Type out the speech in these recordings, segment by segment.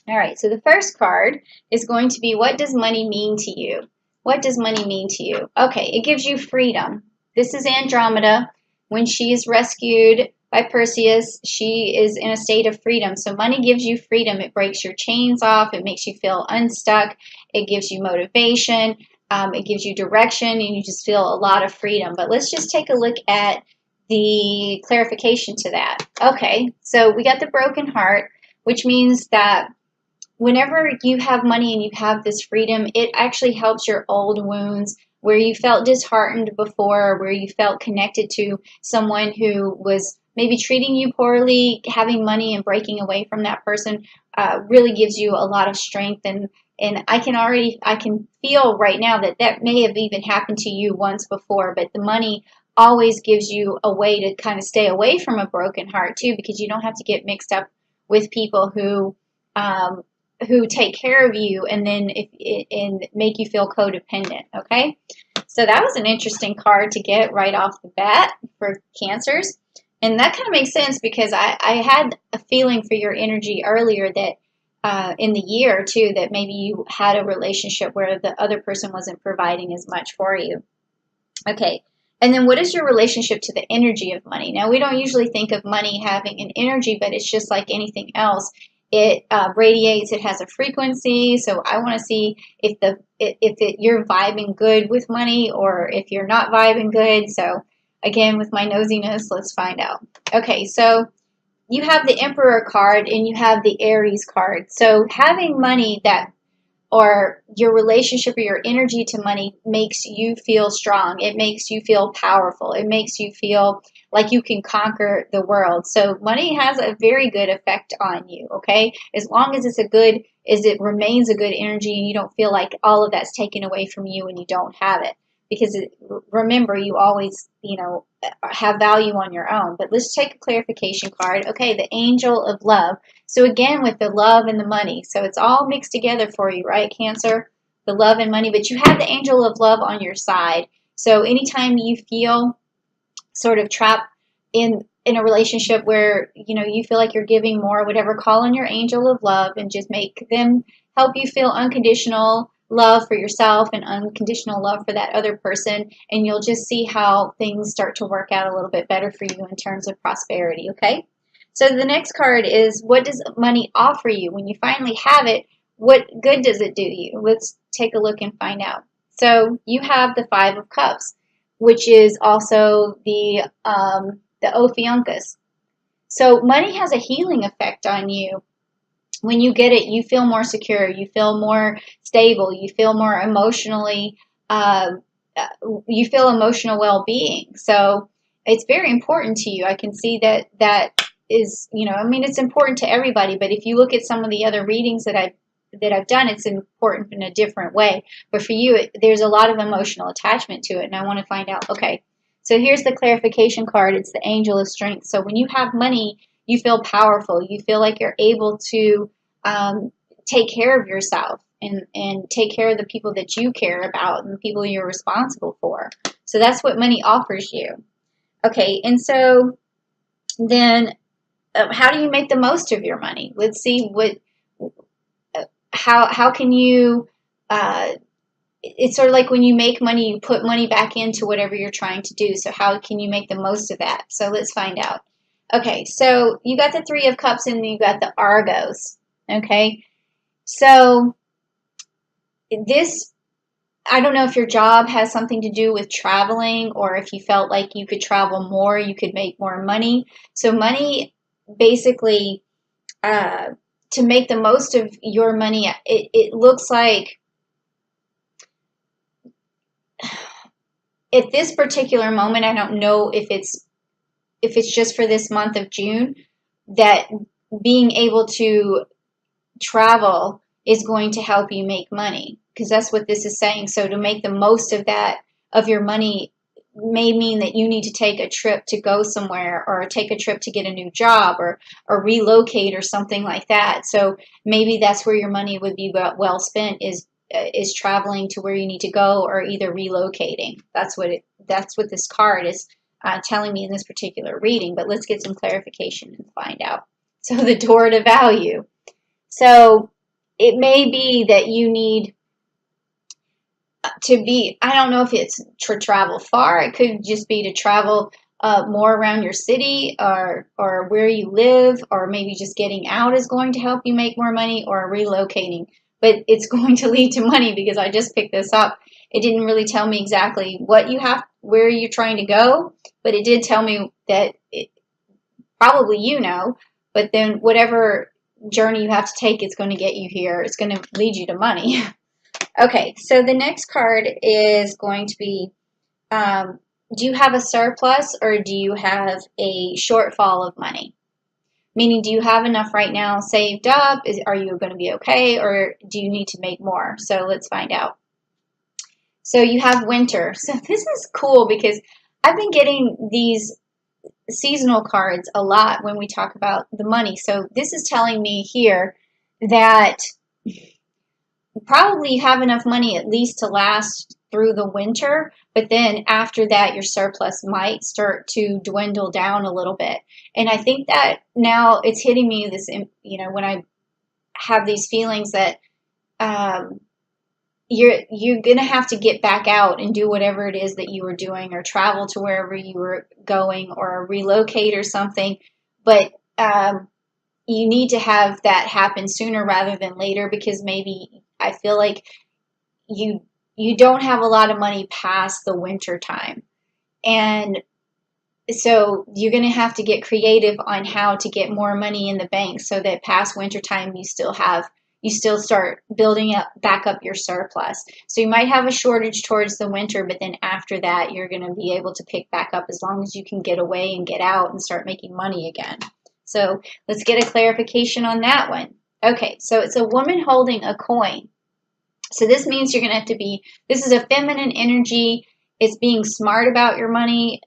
All right, so the first card is going to be, what does money mean to you? What does money mean to you? Okay, it gives you freedom. This is Andromeda. When she is rescued by Perseus, she is in a state of freedom. So money gives you freedom. It breaks your chains off. It makes you feel unstuck. It gives you motivation. It gives you direction, and you just feel a lot of freedom. But let's just take a look at the clarification to that. Okay, so we got the broken heart, which means that whenever you have money and you have this freedom, it actually helps your old wounds where you felt disheartened before, where you felt connected to someone who was maybe treating you poorly. Having money and breaking away from that person really gives you a lot of strength. And I can feel right now that that may have even happened to you once before, but the money always gives you a way to kind of stay away from a broken heart too, because you don't have to get mixed up with people um, who take care of you and then and make you feel codependent. Okay, so that was an interesting card to get right off the bat for Cancers, and that kind of makes sense because I had a feeling for your energy earlier that in the year too, that maybe you had a relationship where the other person wasn't providing as much for you. Okay. And then what is your relationship to the energy of money? Now, we don't usually think of money having an energy, but it's just like anything else. It radiates, it has a frequency. So I want to see if you're vibing good with money or if you're not vibing good. So again, with my nosiness, let's find out. Okay, so you have the Emperor card and you have the Aries card. So having money that or your relationship or your energy to money makes you feel strong. It makes you feel powerful. It makes you feel like you can conquer the world. So money has a very good effect on you, okay? As long as it remains a good energy and you don't feel like all of that's taken away from you and you don't have it. Because remember, you always, have value on your own. But let's take a clarification card. Okay, the Angel of Love. So again, with the love and the money. So it's all mixed together for you, right, Cancer? The love and money, but you have the Angel of Love on your side. So anytime you feel sort of trapped in a relationship where you feel like you're giving more, whatever, call on your Angel of Love and just make them help you feel unconditional love for yourself and unconditional love for that other person, and you'll just see how things start to work out a little bit better for you in terms of prosperity. Okay, so the next card is, what does money offer you when you finally have it? What good does it do you? Let's take a look and find out. So you have the Five of Cups, which is also the Ophiuncus. So money has a healing effect on you. When you get it, you feel more secure, you feel more stable, you feel more emotionally, you feel emotional well-being. So it's very important to you. I can see that is, I mean, it's important to everybody, but if you look at some of the other readings that I've done, it's important in a different way. But for you, there's a lot of emotional attachment to it, and I want to find out. Okay, so here's the clarification card. It's the Angel of Strength. So when you have money, you feel powerful. You feel like you're able to take care of yourself and take care of the people that you care about and the people you're responsible for. So that's what money offers you. Okay, and so then how do you make the most of your money? Let's see how can you it's sort of like when you make money, you put money back into whatever you're trying to do. So how can you make the most of that? So let's find out. Okay, so you got the Three of Cups and you got the Argos. Okay, so this, I don't know if your job has something to do with traveling or if you felt like you could travel more, you could make more money. So money basically, to make the most of your money, it looks like at this particular moment, I don't know if it's just for this month of June, that being able to travel is going to help you make money, because that's what this is saying. So to make the most of that, of your money, may mean that you need to take a trip to go somewhere or take a trip to get a new job or relocate or something like that. So maybe that's where your money would be well spent, is traveling to where you need to go or either relocating. That's what this card is telling me in this particular reading. But let's get some clarification and find out. So the door to value. So it may be that you need to be, I don't know if it's to travel far. It could just be to travel more around your city or where you live, or maybe just getting out is going to help you make more money, or relocating. But it's going to lead to money because I just picked this up. It didn't really tell me exactly what you have, where you're trying to go, but it did tell me that probably but then whatever journey you have to take, it's going to get you here. It's going to lead you to money. Okay, so the next card is going to be, do you have a surplus or do you have a shortfall of money? Meaning, do you have enough right now saved up? Are you going to be okay, or do you need to make more? So let's find out. So you have winter. So this is cool because I've been getting these seasonal cards a lot when we talk about the money. So this is telling me here that probably have enough money at least to last through the winter, but then after that your surplus might start to dwindle down a little bit. And I think that now it's hitting me this, when I have these feelings that you're gonna have to get back out and do whatever it is that you were doing, or travel to wherever you were going, or relocate or something. But you need to have that happen sooner rather than later, because maybe I feel like you don't have a lot of money past the winter time. And so you're going to have to get creative on how to get more money in the bank so that past winter time you still start building back up your surplus. So you might have a shortage towards the winter, but then after that you're going to be able to pick back up as long as you can get away and get out and start making money again. So let's get a clarification on that one. Okay, so it's a woman holding a coin. So this means you're going to have to be, this is a feminine energy. It's being smart about your money.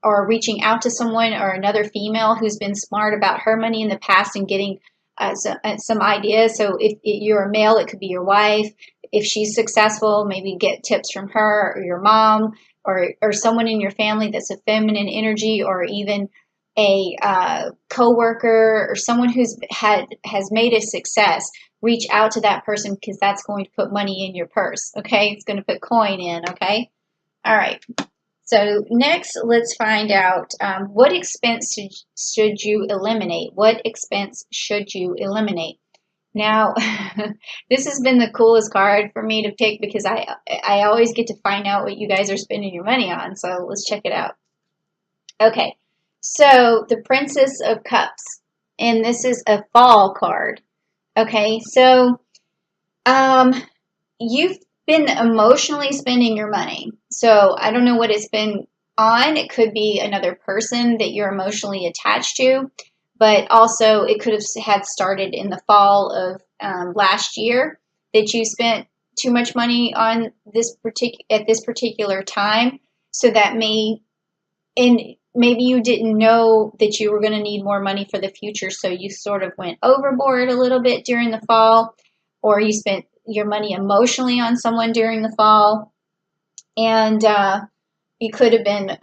Or reaching out to someone or another female who's been smart about her money in the past and getting some ideas. So if you're a male, it could be your wife. If she's successful, maybe get tips from her, or your mom, or someone in your family that's a feminine energy, or even a coworker or someone has made a success. Reach out to that person, because that's going to put money in your purse. Okay, it's going to put coin in. Okay, all right. So next, let's find out what expense should you eliminate? What expense should you eliminate? Now, this has been the coolest card for me to pick, because I always get to find out what you guys are spending your money on. So let's check it out. Okay, so the Princess of Cups, and this is a fall card. Okay, so you've been emotionally spending your money. So I don't know what it's been on. It could be another person that you're emotionally attached to, but also it could have had started in the fall of last year, that you spent too much money on at this particular time. So that maybe you didn't know that you were going to need more money for the future, so you sort of went overboard a little bit during the fall, or you spent your money emotionally on someone during the fall. And you could have been,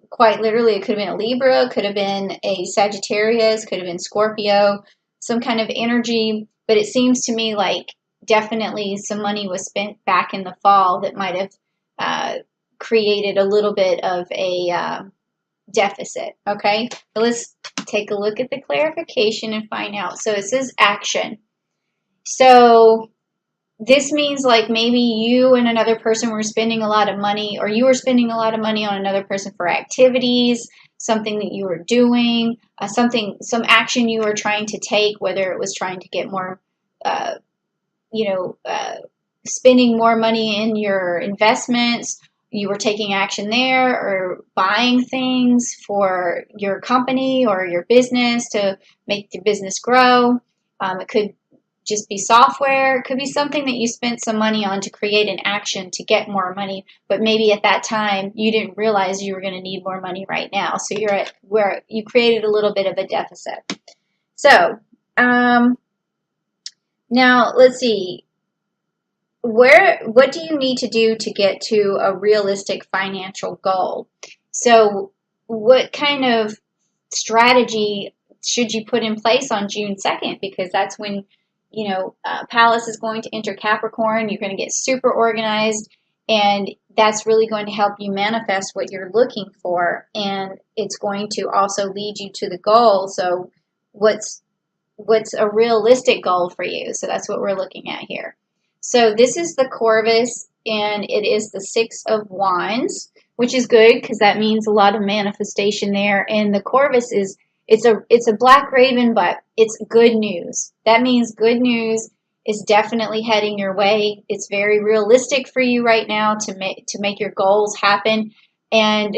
quite literally, it could have been a Libra, could have been a Sagittarius, could have been Scorpio, some kind of energy. But it seems to me like definitely some money was spent back in the fall that might have created a little bit of a deficit. Okay, so let's take a look at the clarification and find out. So it says action. So this means like maybe you and another person were spending a lot of money, or you were spending a lot of money on another person for activities, something that you were doing, some action you were trying to take, whether it was trying to get more, spending more money in your investments. You were taking action there, or buying things for your company or your business to make the business grow. It could just be software. It could be something that you spent some money on to create an action to get more money, but maybe at that time you didn't realize you were going to need more money right now. So you're at where you created a little bit of a deficit. So now let's see. What do you need to do to get to a realistic financial goal? So what kind of strategy should you put in place on June 2nd? Because that's when Pallas is going to enter Capricorn. You're going to get super organized, and that's really going to help you manifest what you're looking for, and it's going to also lead you to the goal. So what's a realistic goal for you? So that's what we're looking at here. So this is the Corvus, and it is the Six of Wands, which is good because that means a lot of manifestation there. And the Corvus it's a black raven, but it's good news. That means good news is definitely heading your way. It's very realistic for you right now to make your goals happen. And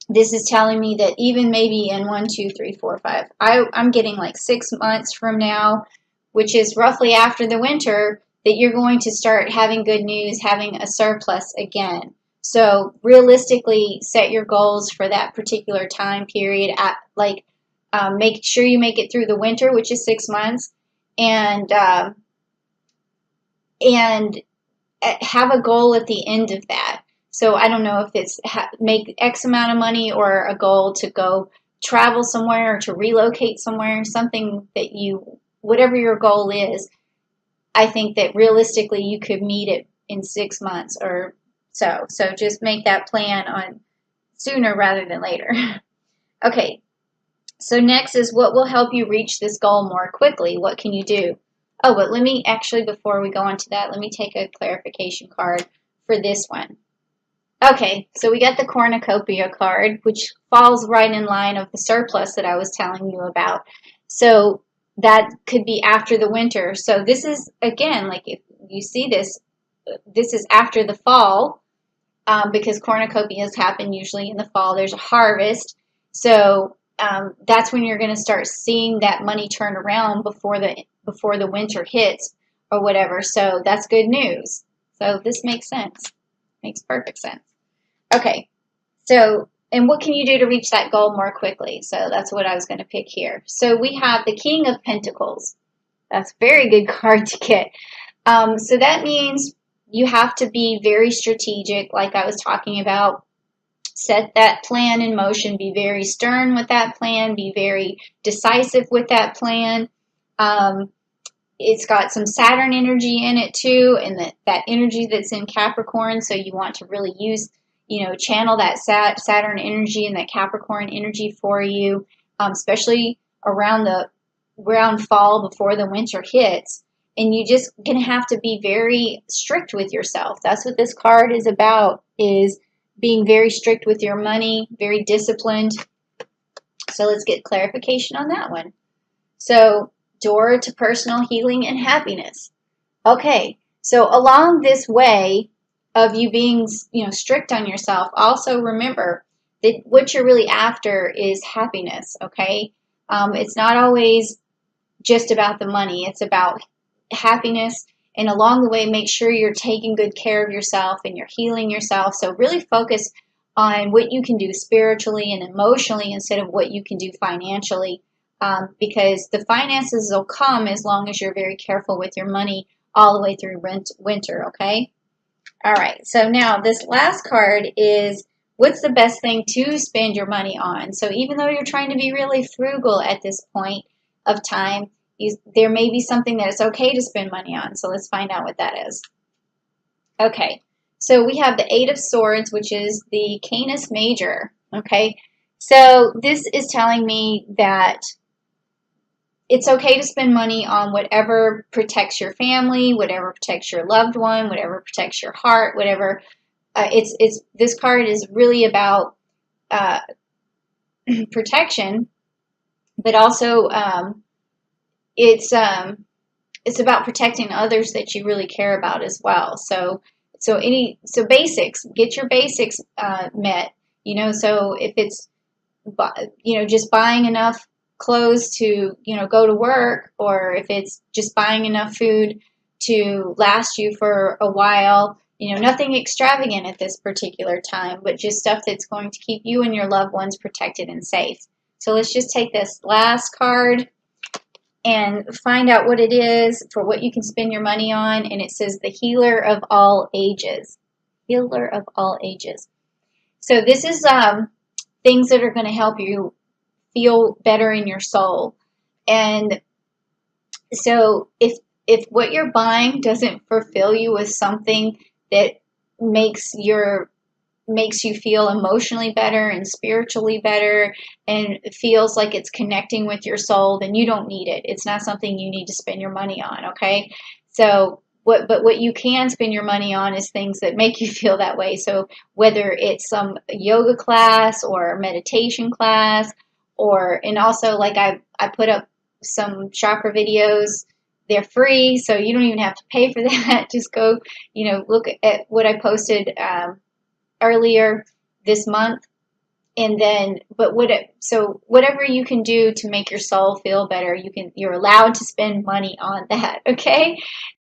this is telling me that even maybe in 1, 2, 3, 4, 5, I'm getting like 6 months from now, which is roughly after the winter, that you're going to start having good news, having a surplus again. So realistically, set your goals for that particular time period. Make sure you make it through the winter, which is 6 months, and have a goal at the end of that. So I don't know if it's make X amount of money or a goal to go travel somewhere or to relocate somewhere, something that whatever your goal is, I think that realistically you could meet it in 6 months or so. So just make that plan on sooner rather than later. Okay, so next is what will help you reach this goal more quickly. What can you do? Oh, but let me actually, before we go on to that, let me take a clarification card for this one. Okay, so we got the cornucopia card, which falls right in line of the surplus that I was telling you about. So that could be after the winter. So this is, again, like if you see this is after the fall, because cornucopias happen usually in the fall. There's a harvest. So that's when you're going to start seeing that money turn around before the winter hits or whatever. So that's good news. So this makes sense. Makes perfect sense. Okay, so, and what can you do to reach that goal more quickly? So that's what I was going to pick here. So we have the King of Pentacles. That's a very good card to get. So that means you have to be very strategic, like I was talking about. Set that plan in motion. Be very stern with that plan. Be very decisive with that plan. It's got some Saturn energy in it too, and that energy that's in Capricorn. So you want to really channel that Saturn energy and that Capricorn energy for you, especially around fall before the winter hits. And you just gonna have to be very strict with yourself. That's what this card is about, is being very strict with your money, very disciplined. So let's get clarification on that one. So, door to personal healing and happiness. Okay, so along this way of you being, strict on yourself, also remember that what you're really after is happiness, okay? It's not always just about the money. It's about happiness, and along the way, make sure you're taking good care of yourself and you're healing yourself. So really focus on what you can do spiritually and emotionally instead of what you can do financially, because the finances will come as long as you're very careful with your money all the way through winter, okay? All right, so now this last card is, what's the best thing to spend your money on? So even though you're trying to be really frugal at this point of time, there may be something that it's okay to spend money on. So let's find out what that is. Okay, so we have the Eight of Swords, which is the Canis Major. Okay, so this is telling me that it's okay to spend money on whatever protects your family, whatever protects your loved one, whatever protects your heart, whatever. This card is really about protection, but also it's about protecting others that you really care about as well. So basics, get your basics met. So if it's just buying enough clothes to go to work, or if it's just buying enough food to last you for a while, nothing extravagant at this particular time, but just stuff that's going to keep you and your loved ones protected and safe. So let's just take this last card and find out what it is for what you can spend your money on. And it says the Healer of All Ages. Healer of all ages. So this is things that are going to help you feel better in your soul. And So if what you're buying doesn't fulfill you with something that makes your makes you feel emotionally better and spiritually better and feels like it's connecting with your soul, then you don't need it. It's not something you need to spend your money on, okay? So what you can spend your money on is things that make you feel that way. So whether it's some yoga class or meditation class, or and also like I put up some chakra videos. They're free, so you don't even have to pay for that. Just go, look at what I posted earlier this month, and then so whatever you can do to make your soul feel better, you're allowed to spend money on that. Okay.